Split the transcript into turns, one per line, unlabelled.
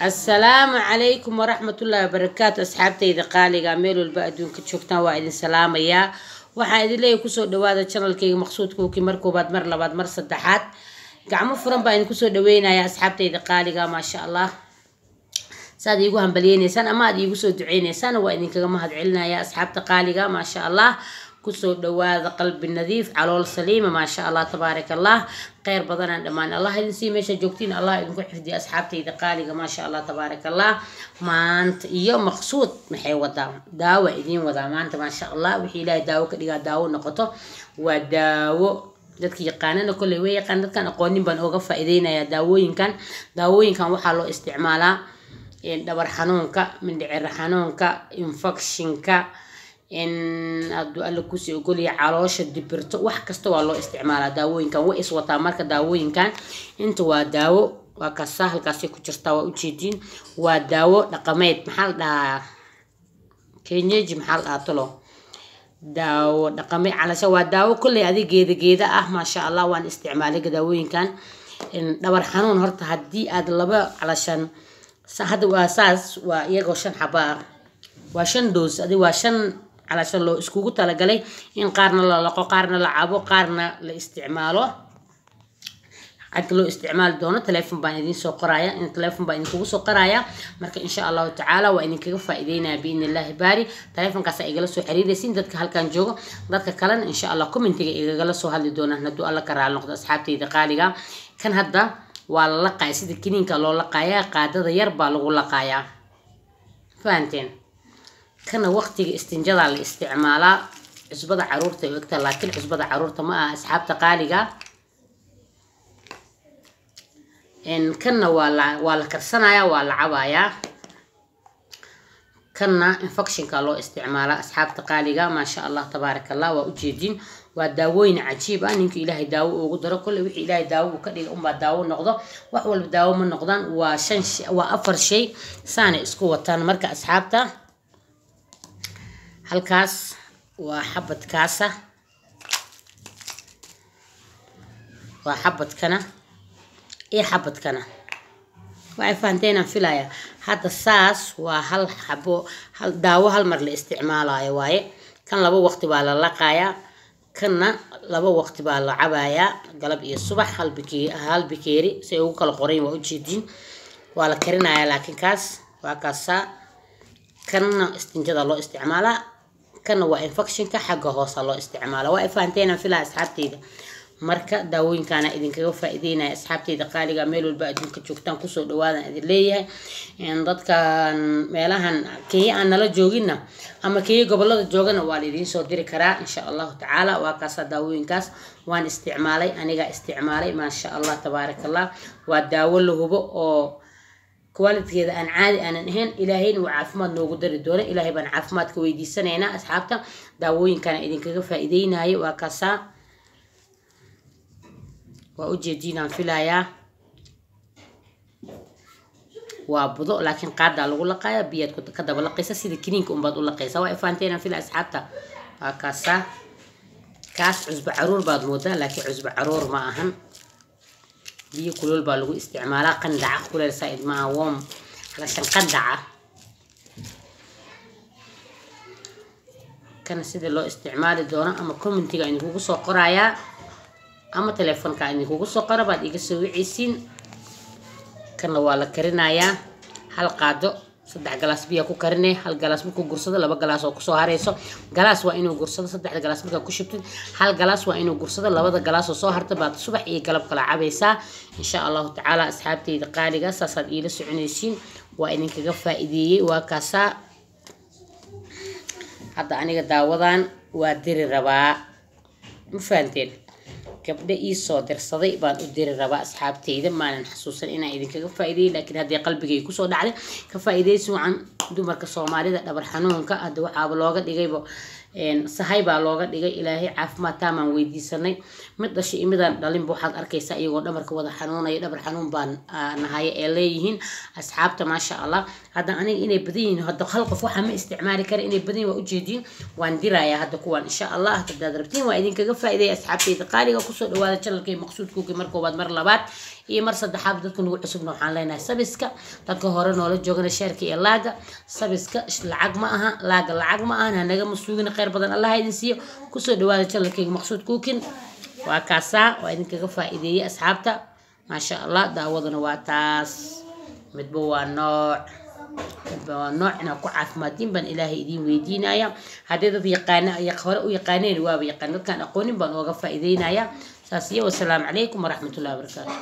السلام عليكم ورحمة الله وبركاته. أصحابتي إذا قالي قاميلوا البأدون كتشوكتان وايدين سلام يا waxaa idin leeyahay kusoo dhawaada channelkayga maqsuudkooki markoobaad mar labaad mar saddexaad gacmo furan baan ku soo dhaweynaya asxaabtayda qaaliga ma sha Allah saad iigu hambalyeynaysan ama aad iigu soo duceynaysan waa idin kaga mahad celinaya asxaabta qaaliga ma sha Allah kusoo dhawaada qalbi nadiif calool saliima ma sha Allah tabarakallah khayr badan dhamaan Allah idin sii meesha joogtiin Allah idinku xifdiyo asxaabtayda qaaliga ma sha Allah tabarakallah maanta iyo maqsuud maxay wadaan daawo idin wada maanta ma sha Allah wixii ilaahay daawo ka dhigaa daawo noqoto waa daawo dadka yaqaanana kulay way yaqaan dadkan aqoonin baan uga faa'iideynaya daawooyinkan waxa loo isticmaalaa dhabar xanuunka mindhicir xanuunka infectionka adu alla ku sii ogoliya caloosha dibirto wax kasta waa loo isticmaalaa daawooyinkan way iswataa marka daawooyinkan inta waa daawo waa ka sahalkaas ku jirta waa u jeedin waa daawo dhaqameed maxaa la dhahaa kenyeji maxaa la dhahaa tolo daawo dhaqameed calasha waa daawo kulay geeda ah ma sha Allah waan isticmaalay daawooyinkan dhabar xanuun horta hadii aad laba calashan hadda waa saas waa iyagoo 5 xaba waa 5 doos adi waa 5 علشان لو اسكوغو talagalay in qaarna la laqo qaarna la cabo qaarna la isticmaalo hadda loo isticmaal doono telefoon baan idin soo qoraya in telefoon baan idin kugu soo qoraya marka insha Allah taala waa idin kaga faa'iideynaa biidnillah baari telefoonkaas ay igala soo xiriiraysiin dadka halkan joogo dadka kalena insha Allah commentiga igala soo hadli doonaan haduu alla ka raali noqdo asxaabtayda qaaliga kan hadda waa la laqay sida kiniinka loo laqayaa qaadada yar baa lagu laqayaa fahanteen kana waqtiga istinjada la isticmaalaa cusbada caruurta ay ogtaa laakiin cusbada caruurta ma aha asxaabta qaaliga kana waa la karsanaya waa la cabaaya kana infectionka loo isticmaalaa asxaabta qaaliga ma sha Allah tabarakallah waa u jeedin waa daawooyin cajiib ah ninka ilaahay daawo ugu daro kulli wixii ilaahay daawo ka dhigo umba daawo noqdo wax walba daawo ma noqdaan waa 4 shay saana isku wataan marka asxaabta halkaas waa xabadkaasa waa xabadkana iyo xabadkana waxay fahanteen filaya hadda saas waa hal xabo hal daawo hal mar la isticmaalayo waaye kan laba waqti baa la laqaaya kana laba waqti baa la cabaaya galab iyo subax hal bikeeri si ugu kala qorayn waa u jeedin waa la karinaya laakiin kaas waa kaasa kana istinjada loo isticmaalaa kana waa infectionka xagga hoose loo isticmaalo waa fahanteen filaa asxaabtayda marka daawooyinkana idin kaga faa'iideynaa asxaabtayda qaaliga meel walba adduunka joogtaan ku soo dhawaadaan idin leeyahay in dadkan meelahan Kenya aan nala joogina ama Kenya gobolada joogana waa idin soo diri karaa insha Allah taala waa kaas daawooyinkaas waan isticmaalay aniga isticmaalay ma sha Allah tabarakallah waa daawo la hubo oo quality-geeda aan caadi aan ahayn ilaahayna waa caafimaad noogu dari doona ilaahay baan caafimaad ka weydiisanayna asxaabta daawooyinkana idin kaga faa'iideynaayo waa kaasa waa u jeedinaan filayaa waa budo laakiin qaada lagu laqaaya biyaad ka daba laqaysa sida kiniinka umbaad u laqaysa waa fahanteen filaa asxaabta waa kaasa kaas cusba caruur baad moodaa laakiin cusba caruur ma ahan biyo kulul baa lagu isticmaalaa qandaca kuleel saaid ma warm halashan qandaca kana sida loo isticmaali doono ama commentiga in kugu soo qoraya ama telefoonka in kugu soo qora baad iga soo wiciisiin kana waa la karinayaa hal qaado 3 galaas biyo ku karinay hal galaas ku gursado 2 galaas oo ku soo hareyso galaas waa inuu gursado 3 galaas marka ku shubtid hal galaas waa inuu gursado 2 galaas oo soo harta baad subax iyo galab kala cabaysaa insha Allah taala asxaabtayda qaaliga saasaad ila soconaysiin waa idin kaga faa'iideeyay waa kaasa hadda aniga daawadan waa diri rabaa ma fahanteen gabdha ii soo dirsaday baan u diri rabaa asxaabtayda maanan xasuusan inaan idin kaga faa'iideeyo laakiin hadii qalbigay ku soo dhacday ka faa'iideysi wacan dumarka Soomaalida dhabar xanuunka hadda waxa looga dhigayba sahay baa looga dhigay ilaahay caafimaad taaman weydiisanay mid dhashay imidan dhalin waxaad arkaysaa iyagoo dhabarka wada xanuunaya dhabar xanuun baan nahay ee leeyihiin asxaabta ma sha Allah hadda aniga inay badiyeen hadda hal qof waxa ma isticmaali kara inay badiyeen waa u jeedin waan dirayaa hadda kuwan insha Allah hadda rabtiin waa idin kaga faa'iideey asxaabtayda qaaliga ku soo dhawaada channelkay maqsuudkooga markoobaad mar labaad iyo mar saddexaad dadka nagu cusubna waxaan leenahay sabiska dadka hore noola joogana sheerka iyo laaga sabiska lacag ma aha laaga lacag ma aha hanaga masuugina khayr badan allah idin siiyo kusoo dhawaada channelkayga maqsuud cooking waa kaasaa waa idinkaga faa'iideeyay asxaabta maasha allah daawadana waa taas midba waa nooc inaa ku caafimaadin baan ilaahay idiin weydiinaya haddii dad yaqaana hore u yaqaaneen waaba yaqaan dadkaan aqoonin baan ooga faa'iideynaya saas iyo wasalaamu calaykum waraxmatullahi wabarakaatu